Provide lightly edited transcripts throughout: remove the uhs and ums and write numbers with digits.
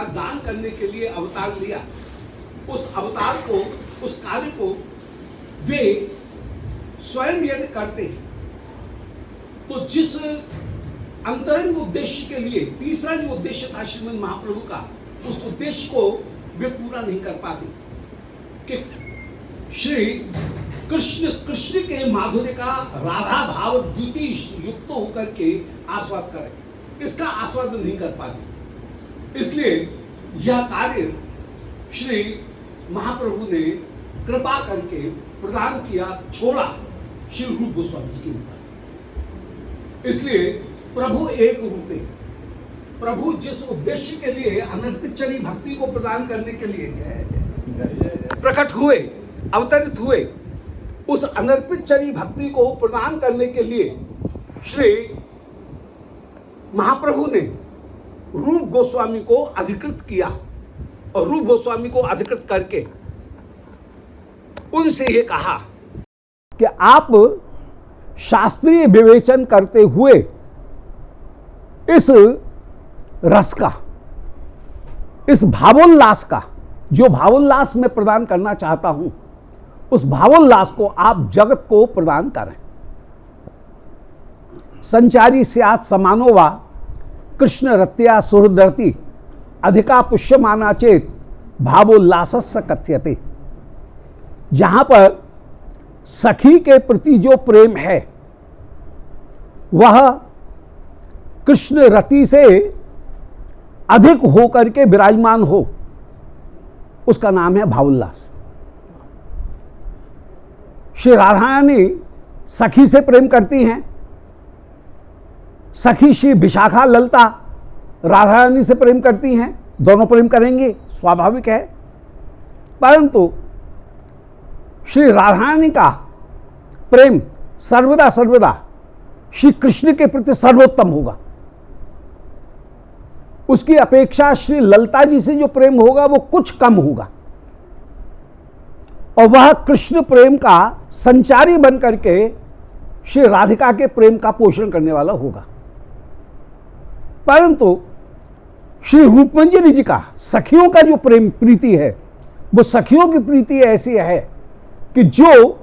दान करने के लिए अवतार लिया, उस अवतार को, उस कार्य को वे स्वयं यदि करते तो जिस अंतरंग उद्देश्य के लिए, तीसरा जो उद्देश्य था श्रीमद् महाप्रभु का, उस उद्देश्य को वे पूरा नहीं कर पाते कि श्री कृष्ण के माधुर्य का राधा भाव द्वितीय युक्त होकर के आस्वाद करें, इसका आस्वादन नहीं कर पाते। इसलिए यह कार्य श्री महाप्रभु ने कृपा करके प्रदान किया, छोड़ा श्री रूप गोस्वामी जी के ऊपर। इसलिए प्रभु एक रूप है। प्रभु जिस उद्देश्य के लिए अनर्पितचरी भक्ति को प्रदान करने के लिए प्रकट हुए, अवतरित हुए, उस अनर्पितचरी भक्ति को प्रदान करने के लिए श्री महाप्रभु ने रूप गोस्वामी को अधिकृत किया और रूप गोस्वामी को अधिकृत करके उनसे ये कहा कि आप शास्त्रीय विवेचन करते हुए इस रस का, इस भावोल्लास का, जो भावोल्लास मैं प्रदान करना चाहता हूं, उस भावोल्लास को आप जगत को प्रदान करें। संचारी स्यात् समानो वा कृष्ण रत्या सुहृदरति अधिका पुष्यमाना चेत भावोल्लासस्य कथ्यते। जहां पर सखी के प्रति जो प्रेम है वह कृष्ण रति से अधिक होकर के विराजमान हो, उसका नाम है भावोल्लास। श्री राधा रानी सखी से प्रेम करती हैं, सखी श्री विशाखा ललता राधा रानी से प्रेम करती हैं, दोनों प्रेम करेंगे, स्वाभाविक है। परंतु श्री राधा रानी का प्रेम सर्वदा सर्वदा श्री कृष्ण के प्रति सर्वोत्तम होगा। उसकी अपेक्षा श्री ललता जी से जो प्रेम होगा वो कुछ कम होगा, और वह कृष्ण प्रेम का संचारी बन करके श्री राधिका के प्रेम का पोषण करने वाला होगा। परंतु श्री रूपमंजरी जी का सखियों का जो प्रेम प्रीति है, वो सखियों की प्रीति ऐसी है कि जो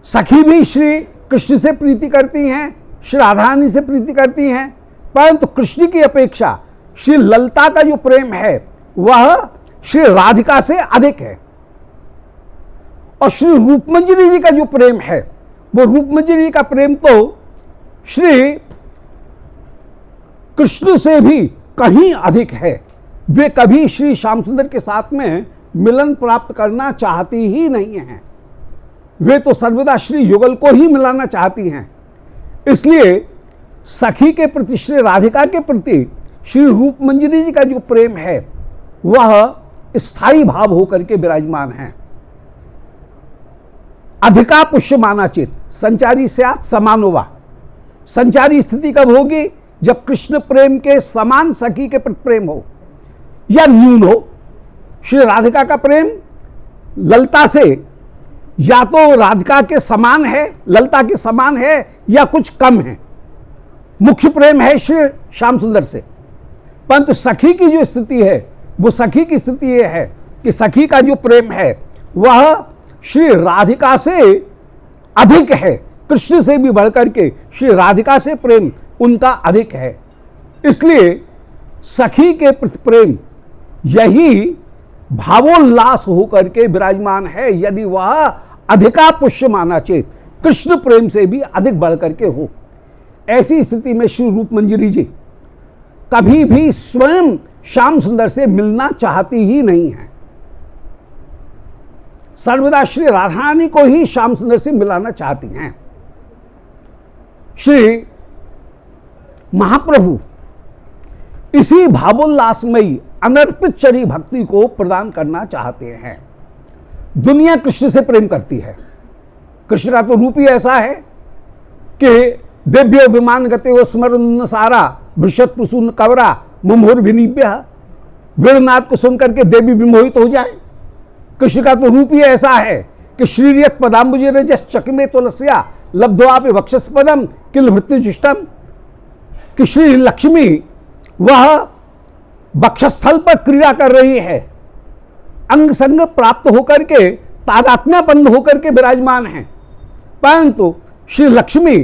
सखी भी श्री कृष्ण से प्रीति करती हैं, श्री राधा रानी से प्रीति करती हैं, परंतु कृष्ण की अपेक्षा श्री ललता का जो प्रेम है वह श्री राधिका से अधिक है। और श्री रूपमंजरी जी का जो प्रेम है, वो रूपमंजरी जी का प्रेम तो श्री कृष्ण से भी कहीं अधिक है। वे कभी श्री श्याम सुंदर के साथ में मिलन प्राप्त करना चाहती ही नहीं हैं, वे तो सर्वदा श्री युगल को ही मिलाना चाहती हैं। इसलिए सखी के प्रति, श्री राधिका के प्रति श्री रूपमंजरी जी का जो प्रेम है वह स्थायी भाव होकर के विराजमान है। अधिका पुष्यमाना चेत संचारी स्यात् समानो वा। संचारी स्थिति कब होगी? जब कृष्ण प्रेम के समान सखी के प्रति प्रेम हो या न्यून हो। श्री राधिका का प्रेम ललता से या तो राधिका के समान है, ललता के समान है, या कुछ कम है। मुख्य प्रेम है श्री श्याम सुंदर से। परंतु सखी की जो स्थिति है, वो सखी की स्थिति यह है कि सखी का जो प्रेम है वह श्री राधिका से अधिक है। कृष्ण से भी बढ़कर के श्री राधिका से प्रेम उनका अधिक है। इसलिए सखी के प्रति प्रेम यही भावोल्लास होकर के विराजमान है, यदि वह अधिका पुष्यमाना चेत, कृष्ण प्रेम से भी अधिक बढ़कर के हो। ऐसी स्थिति में श्री रूपमंजरी जी कभी भी स्वयं श्याम सुंदर से मिलना चाहती ही नहीं है, सर्वदा श्री राधा रानी को ही श्याम सुंदर से मिलाना चाहती हैं। श्री महाप्रभु इसी भावोल्लासमयी अनर्पितचरी भक्ति को प्रदान करना चाहते हैं। दुनिया कृष्ण से प्रेम करती है। कृष्ण का तो रूप ही ऐसा है कि दिव्य विमान गते वो स्मरण सारा वृषत प्रसून कवरा मुमुहुर विनिव्य। वीरनाथ को सुनकर के देवी विमोहित हो जाए। कृष्ण का तो रूप ही ऐसा है कि श्रीरियत पदाम्बुजे रजस चकमे तुलस्या लब्ध्वापि वक्षस्पदम किल भृत्युजुष्टम। कि श्री लक्ष्मी वह वक्षस्थल पर क्रीड़ा कर रही है, अंग संग प्राप्त होकर के तादात्म्यपन्न होकर के विराजमान है, परंतु श्री लक्ष्मी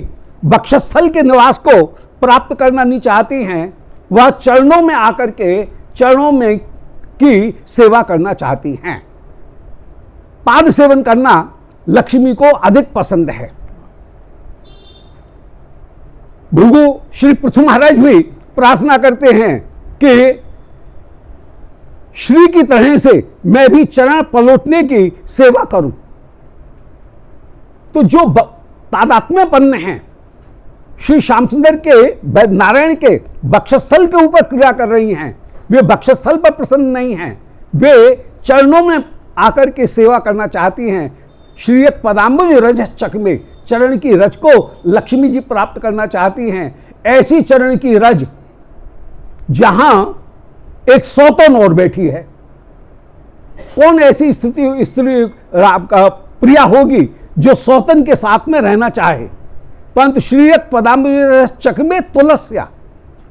वक्षस्थल के निवास को प्राप्त करना नहीं चाहती हैं, वह चरणों में आकर के चरणों में की सेवा करना चाहती हैं। पाद सेवन करना लक्ष्मी को अधिक पसंद है। भृगु श्री पृथु महाराज भी प्रार्थना करते हैं कि श्री की तरह से मैं भी चरण पलटने की सेवा करूं। तो जो तादात्म्यपन्न हैं, श्री श्याम सुंदर के नारायण के वक्षस्थल के ऊपर क्रिया कर रही हैं, वे वक्षस्थल पर प्रसन्न नहीं हैं, वे चरणों में आकर के सेवा करना चाहती हैं। श्रीयत पदाम्बुज रज चकमे, चरण की रज को लक्ष्मी जी प्राप्त करना चाहती हैं। ऐसी चरण की रज जहां एक सौतन और बैठी है। कौन ऐसी स्त्री प्रिया होगी जो सौतन के साथ में रहना चाहे। परंतु श्रीयत पदाम्बुज चकमे तुलस्या,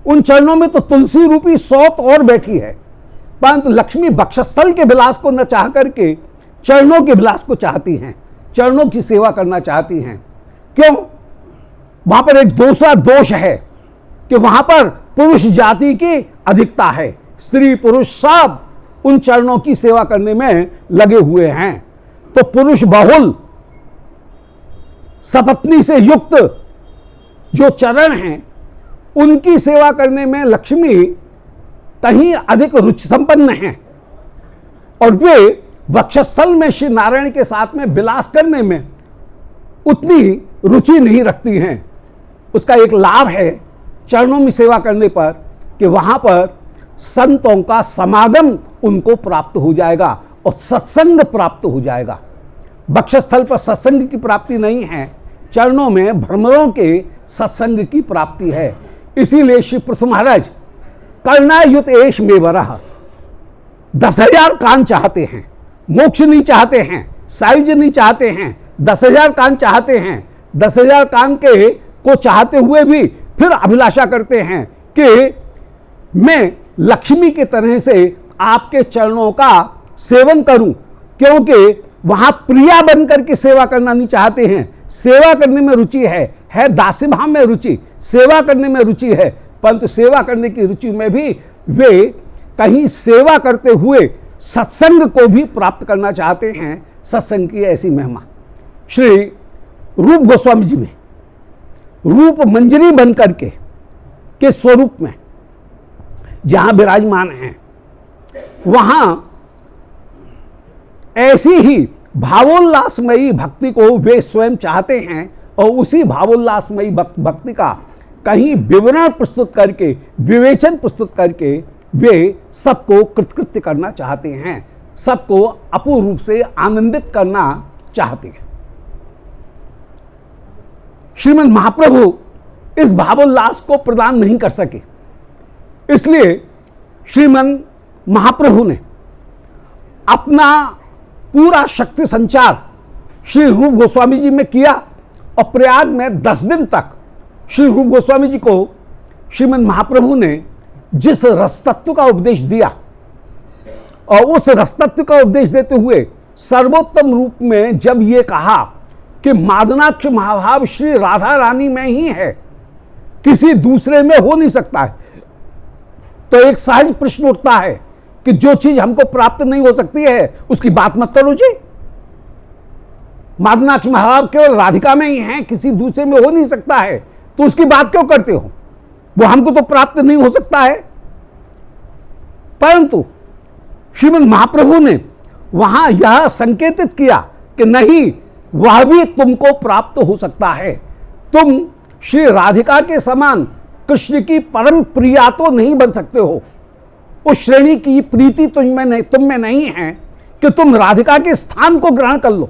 उन चरणों में तो तुलसी रूपी सौत और बैठी है, परंतु लक्ष्मी वक्षस्थल के विलास को न चाह करके चरणों के विलास को चाहती हैं, चरणों की सेवा करना चाहती हैं। क्यों? वहां पर एक दूसरा दोष है कि वहां पर पुरुष जाति की अधिकता है, स्त्री पुरुष सब उन चरणों की सेवा करने में लगे हुए हैं। तो पुरुष बहुल सपत्नी से युक्त जो चरण हैं, उनकी सेवा करने में लक्ष्मी कहीं अधिक रुचि संपन्न हैं, और वे वक्षस्थल में श्री नारायण के साथ में विलास करने में उतनी रुचि नहीं रखती हैं। उसका एक लाभ है चरणों में सेवा करने पर कि वहां पर संतों का समागम उनको प्राप्त हो जाएगा और सत्संग प्राप्त हो जाएगा। वक्षस्थल पर सत्संग की प्राप्ति नहीं है, चरणों में भ्रमरों के सत्संग की प्राप्ति है। इसीलिए श्री पृथु महाराज कर्णायुत एश में वरह 10,000 कान चाहते हैं, मोक्ष नहीं चाहते हैं, सायुज्य नहीं चाहते हैं, 10,000 कान चाहते हैं। 10,000 कान के को चाहते हुए भी फिर अभिलाषा करते हैं कि मैं लक्ष्मी की तरह से आपके चरणों का सेवन करूं, क्योंकि वहां प्रिया बनकर के सेवा करना नहीं चाहते हैं। सेवा करने में रुचि है दास्य भाव में रुचि, सेवा करने में रुचि है, परंतु सेवा करने की रुचि में भी वे कहीं सेवा करते हुए सत्संग को भी प्राप्त करना चाहते हैं। सत्संग की ऐसी महिमा श्री रूप गोस्वामी जी में रूप मंजरी बन करके के स्वरूप में जहां विराजमान हैं, वहां ऐसी ही भावोल्लासमयी भक्ति को वे स्वयं चाहते हैं, और उसी भावोल्लासमयी भक्ति का कहीं विवरण प्रस्तुत करके, विवेचन प्रस्तुत करके वे सबको कृतकृत्य करना चाहते हैं, सबको अपूर्ण रूप से आनंदित करना चाहते हैं। श्रीमद् महाप्रभु इस भावोल्लास को प्रदान नहीं कर सके, इसलिए श्रीमद् महाप्रभु ने अपना पूरा शक्ति संचार श्री रूप गोस्वामी जी में किया, और प्रयाग में 10 दिन तक श्री रूप गोस्वामी जी को श्रीमद् महाप्रभु ने जिस रसतत्व का उपदेश दिया, और उस रसतत्व का उपदेश देते हुए सर्वोत्तम रूप में जब ये कहा कि मादनाक्ष महाभाव श्री राधा रानी में ही है, किसी दूसरे में हो नहीं सकता है, तो एक सहज प्रश्न उठता है कि जो चीज हमको प्राप्त नहीं हो सकती है उसकी बात मत करो जी। मादनाक्ष महाभाव केवल राधिका में ही है, किसी दूसरे में हो नहीं सकता है, तो उसकी बात क्यों करते हो? वो हमको तो प्राप्त नहीं हो सकता है। परंतु श्रीमद् महाप्रभु ने वहां यह संकेतित किया कि नहीं, वह भी तुमको प्राप्त हो सकता है। तुम श्री राधिका के समान कृष्ण की परम प्रिया तो नहीं बन सकते हो, उस श्रेणी की प्रीति तुम में नहीं है कि तुम राधिका के स्थान को ग्रहण कर लो,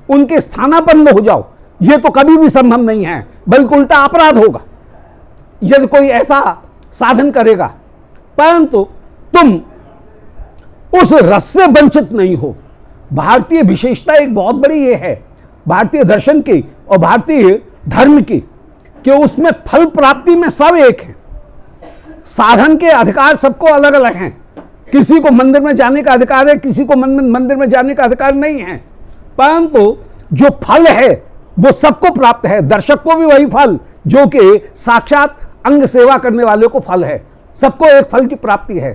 उनके स्थानापन्न हो जाओ। यह तो कभी भी संभव नहीं है, बल्कि उल्टा अपराध होगा यदि कोई ऐसा साधन करेगा। परंतु तुम उस रस से वंचित नहीं हो। भारतीय विशेषता एक बहुत बड़ी ये है भारतीय दर्शन की और भारतीय धर्म की, कि उसमें फल प्राप्ति में सब एक है, साधन के अधिकार सबको अलग अलग हैं, किसी को मंदिर में जाने का अधिकार है, किसी को मंदिर में जाने का अधिकार नहीं है, परंतु जो फल है वो सबको प्राप्त है। दर्शक को भी वही फल जो कि साक्षात अंग सेवा करने वाले को फल है, सबको एक फल की प्राप्ति है।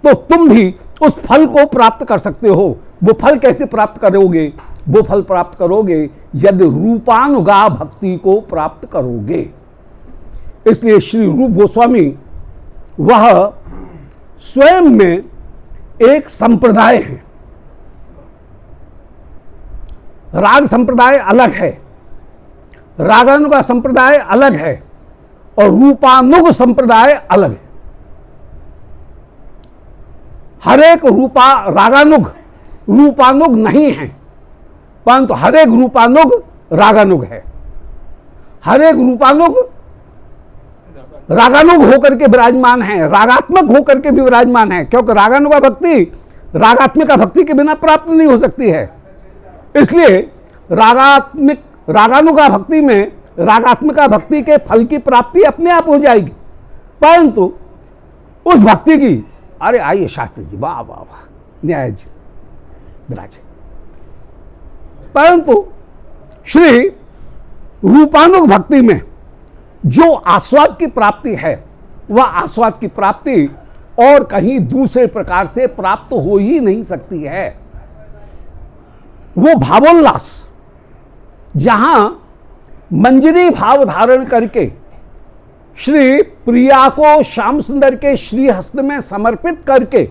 तो तुम भी उस फल को प्राप्त कर सकते हो। वो फल कैसे प्राप्त करोगे? वो फल प्राप्त करोगे यदि रूपानुगा भक्ति को प्राप्त करोगे। इसलिए श्री रूप गोस्वामी वह स्वयं में एक संप्रदाय है। राग संप्रदाय अलग है, रागानुगा संप्रदाय अलग है और रूपानुग संप्रदाय अलग है। हर एक रूपानुग नहीं है, परंतु हर एक रूपानुग रागानुग है। हर एक रूपानुग रागानुग होकर के विराजमान है, रागात्मक होकर के भी विराजमान है, क्योंकि रागानुगा भक्ति रागात्मिका भक्ति के बिना प्राप्त नहीं हो सकती है। इसलिए रागानुगा भक्ति में रागात्मिका भक्ति के फल की प्राप्ति अपने आप हो जाएगी, परंतु उस भक्ति की, अरे आइए शास्त्री जी, वाह वाह वाह, न्याय जी विराज। परंतु श्री रूपानुग भक्ति में जो आस्वाद की प्राप्ति है, वह आस्वाद की प्राप्ति और कहीं दूसरे प्रकार से प्राप्त हो ही नहीं सकती है। वो भावोल्लास जहां मंजरी भाव धारण करके श्री प्रिया को श्याम सुंदर के श्री हस्त में समर्पित करके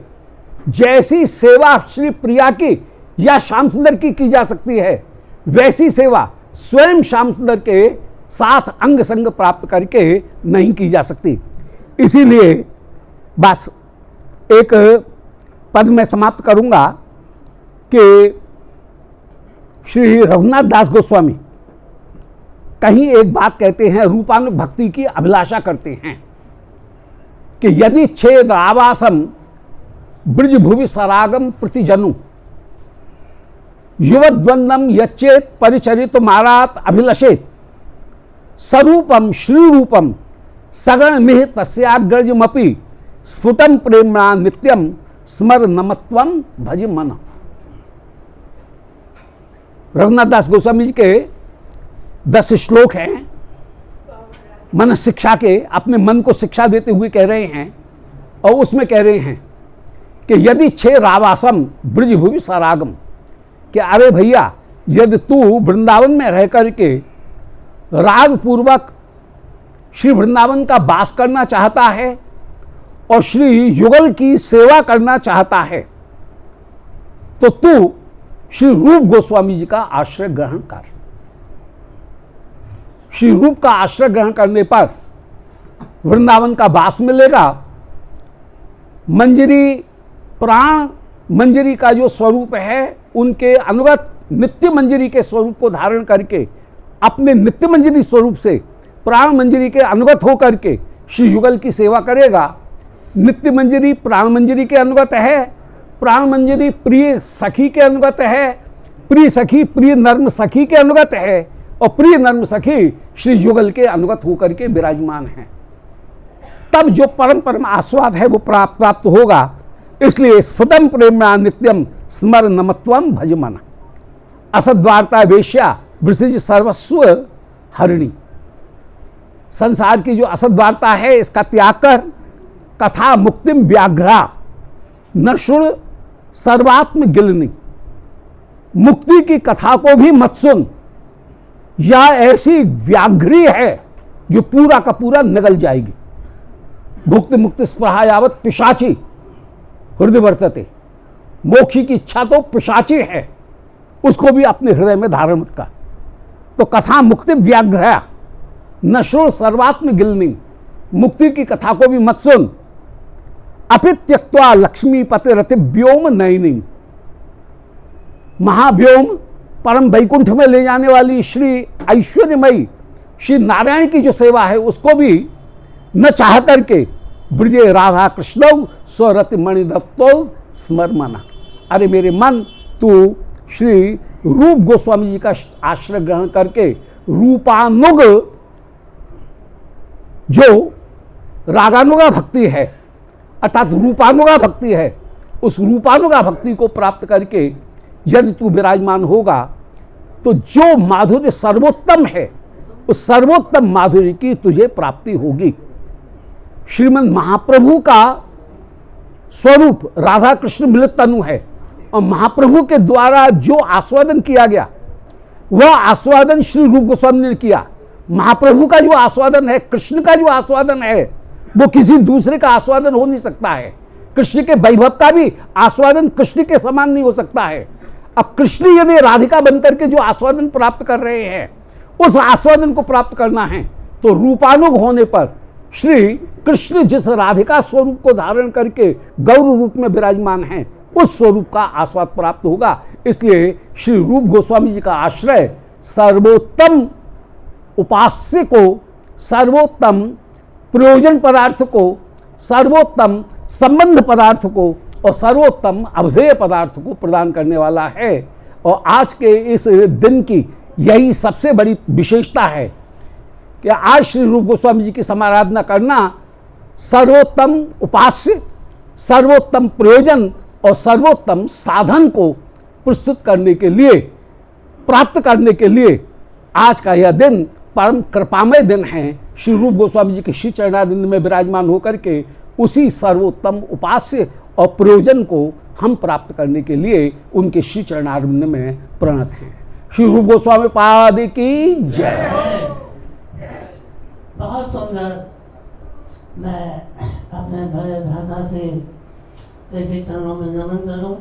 जैसी सेवा श्री प्रिया की या श्याम सुंदर की जा सकती है, वैसी सेवा स्वयं श्याम सुंदर के साथ अंग संग प्राप्त करके नहीं की जा सकती। इसीलिए बस एक पद में समाप्त करूंगा कि श्री रघुनाथ दास गोस्वामी कहीं एक बात कहते हैं, रूपानुग भक्ति की अभिलाषा करते हैं कि यदि छेद आवासम ब्रज भुवि सरागम प्रतिजनु युवद्वंदम यच्चेत परिचरित मारात अभिलषेत स्वरूपम श्री रूपम सगण मिह तस्याग्रजमपि स्फुटम प्रेमणा नित्यम स्मर नमत्वम भज मन। रघुनाथ दास गोस्वामी जी के 10 श्लोक हैं मन शिक्षा के, अपने मन को शिक्षा देते हुए कह रहे हैं, और उसमें कह रहे हैं कि यदि छे रावासम ब्रज भुवि सरागम, कि अरे भैया यदि तू वृंदावन में रह करके राग पूर्वक श्री वृंदावन का वास करना चाहता है और श्री युगल की सेवा करना चाहता है, तो तू श्री रूप गोस्वामी जी का आश्रय ग्रहण कर। श्री रूप का आश्रय ग्रहण करने पर वृंदावन का वास मिलेगा। मंजरी प्राण मंजरी का जो स्वरूप है, उनके अनुगत नित्य मंजरी के स्वरूप को धारण करके अपने नित्य मंजरी स्वरूप से प्राण मंजरी के अनुगत होकर के श्री युगल की सेवा करेगा। नित्य मंजरी प्राण मंजरी के अनुगत है, प्राण मंजरी प्रिय सखी के अनुगत है, प्रिय सखी प्रिय नर्म सखी के अनुगत है, और प्रिय नर्म सखी श्री युगल के अनुगत होकर के विराजमान है। तब जो परम आस्वाद है वो प्राप्त होगा। इसलिए स्फुटम प्रेमणा नित्यम स्मर नमत्वम भज मन। असद्वार्ता वेश्या वृषिज सर्वस्व हरिणी। संसार की जो असद्वार्ता है, इसका त्याग कर कथा मुक्तिम व्याघ्रा नशुण सर्वात्म गिलनी। मुक्ति की कथा को भी मत सुन, या ऐसी व्याघ्री है जो पूरा का पूरा निगल जाएगी। भुक्ति मुक्ति स्पृहा यावत पिशाची हृदय वर्तते। मोक्ष की इच्छा तो पिशाची है, उसको भी अपने हृदय में धारण मत कर। तो कथा मुक्ति व्याघ्रा नशुण सर्वात्म गिलनी। मुक्ति की कथा को भी मत सुन। अपि त्यक्त्वा लक्ष्मी पति रति व्योम नयनी। महाव्योम परम वैकुंठ में ले जाने वाली श्री ऐश्वर्यमयी श्री नारायण की जो सेवा है, उसको भी न चाह करके ब्रजे राधा कृष्ण स्वरति मणि दत्तो स्मर मना। अरे मेरे मन, तू श्री रूप गोस्वामी जी का आश्रय ग्रहण करके रूपानुग जो रागानुगा भक्ति है, अर्थात रूपानुगा भक्ति है, उस रूपानुगा भक्ति को प्राप्त करके यदि तू विराजमान होगा तो जो माधुर्य सर्वोत्तम है उस सर्वोत्तम माधुर्य की तुझे प्राप्ति होगी। श्रीमद् महाप्रभु का स्वरूप राधा कृष्ण मिलित तनु है और महाप्रभु के द्वारा जो आस्वादन किया गया वह आस्वादन श्री रूप गोस्वामी ने किया। महाप्रभु का जो आस्वादन है, कृष्ण का जो आस्वादन है, वो किसी दूसरे का आस्वादन हो नहीं सकता है। कृष्ण के वैभव का भी आस्वादन कृष्ण के समान नहीं हो सकता है। अब कृष्ण यदि राधिका बनकर के जो आस्वादन प्राप्त कर रहे हैं, उस आस्वादन को प्राप्त करना है तो रूपानुग होने पर श्री कृष्ण जिस राधिका स्वरूप को धारण करके गौर रूप में विराजमान है, उस स्वरूप का आस्वाद प्राप्त होगा। इसलिए श्री रूप गोस्वामी जी का आश्रय सर्वोत्तम उपास्य को, सर्वोत्तम प्रयोजन पदार्थ को, सर्वोत्तम संबंध पदार्थ को और सर्वोत्तम अवधेय पदार्थ को प्रदान करने वाला है। और आज के इस दिन की यही सबसे बड़ी विशेषता है कि आज श्री रूप गोस्वामी जी की समाराधना करना सर्वोत्तम उपास्य, सर्वोत्तम प्रयोजन और सर्वोत्तम साधन को प्रस्तुत करने के लिए, प्राप्त करने के लिए आज का यह दिन परम कृपामय दिन है। श्री रूप गोस्वामी जी के श्री चरणारविंद में विराजमान होकर के उसी सर्वोत्तम उपास्य और प्रयोजन को हम प्राप्त करने के लिए उनके श्री चरणारविंद में प्रणत हैं। श्री रूप गोस्वामी पाद की जय। बहुत सुंदर। मैं अपने भले भाषा से जैसे चरणों में नमन करूं।